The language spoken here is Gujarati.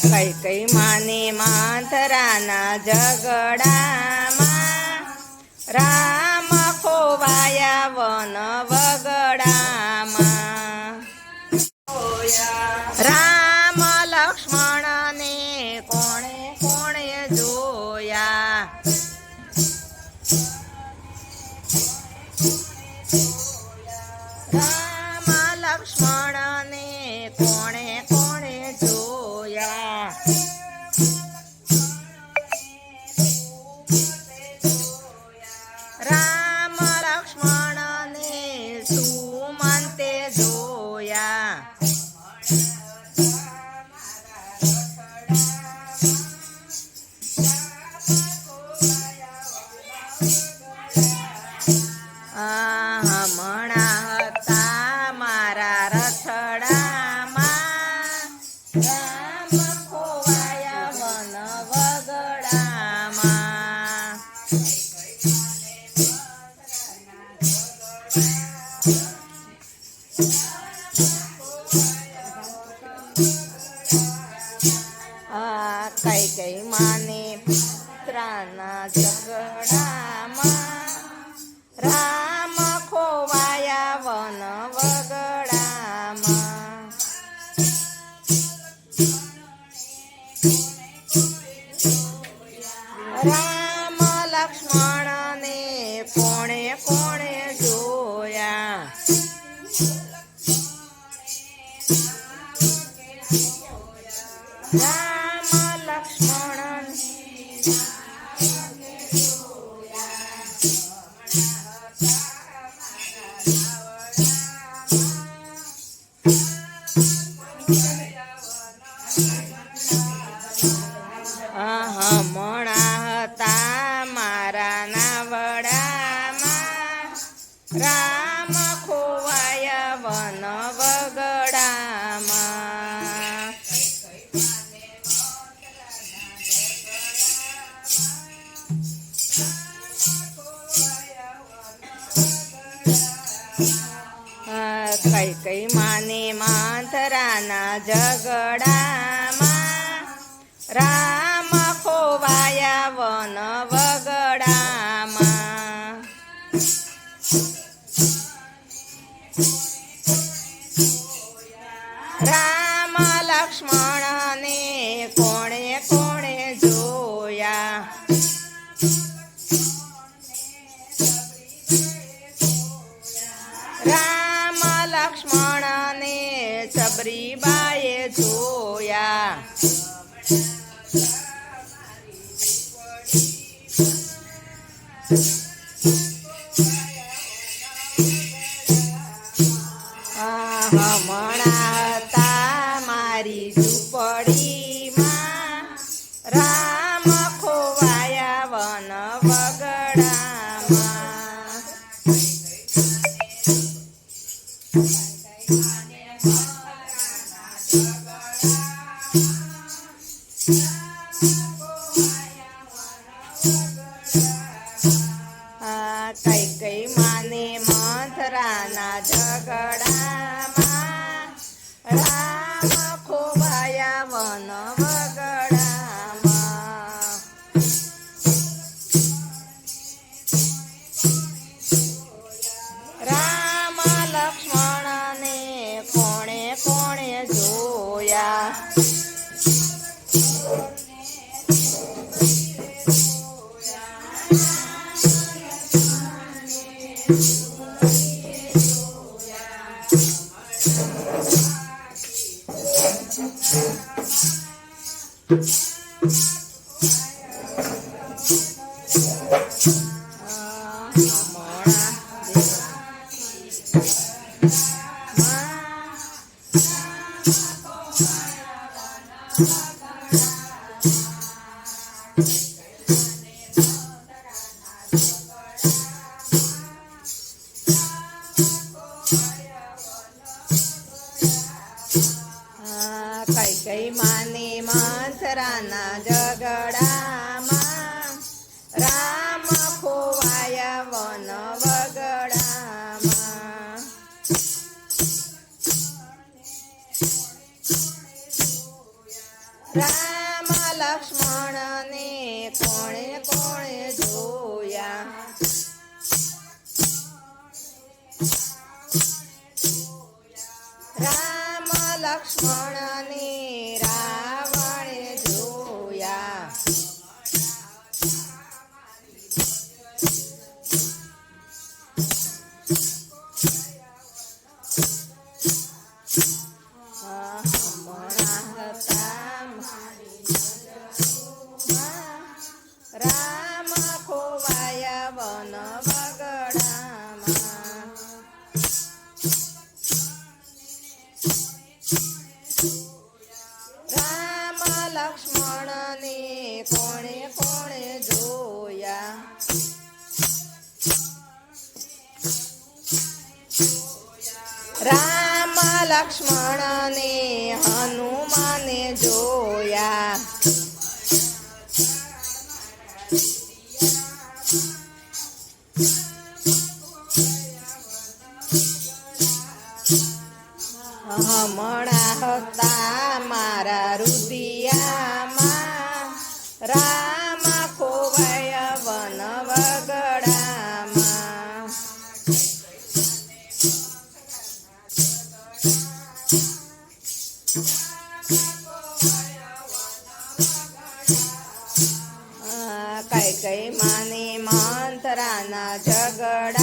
કઈ કઈ માને માંથરાના ઝઘડામાં રામ ખોવાયા વન વગડામાં રામ લક્ષ્મણને કોણે કોણે જોયા રામ લક્ષ્મણને કોણે કોણે જોયા રામ લક્ષ્મણને સુમંતે જોયા હમણાં હતા મારા રથડામાં રામ ખોવાયા વન વગડામાં કઈ કઈ માને પુત્રના ઝઘડામાં રામ ખોવાયા વન વગડામાં રામ લક્ષ્મણને કોણે કોણે જોયા રામ લક્ષ્મણ હમણાં હતા મારા નાવડામાં રામ ખોવાયા વન વગડામાં કઈ કઈ માને માંથરાના ઝઘડામાં રામ ખોવાયા વન વગડામાં રામ લક્ષ્મણને કોણે કોણે જોયા રામ લક્ષ્મણને સબરીબાએ જોયા હમણાં હતા મારી ઝૂંપડીમાં રામ ખોવાયા વન વગડામાં કઈ કઈ માને મંથરાના ઝઘડામાં રામ ખોવાયા વન વગડામાં રામ લક્ષ્મણને કોણે કોણે જોયા કઈ કઈ માને મંથરાના ઝઘડામાં રામ ખોવાયા વન વગડામાં વગડામાં રામ લક્ષ્મણને કોણે કોણે જોયા રામ લક્ષ્મણને હનુમાને જોયા હમણાં હતા મારા રુદિયામાં રામ ખોવાય વન વગડામાં કઈ કઈ માને મંથરાના ઝઘડા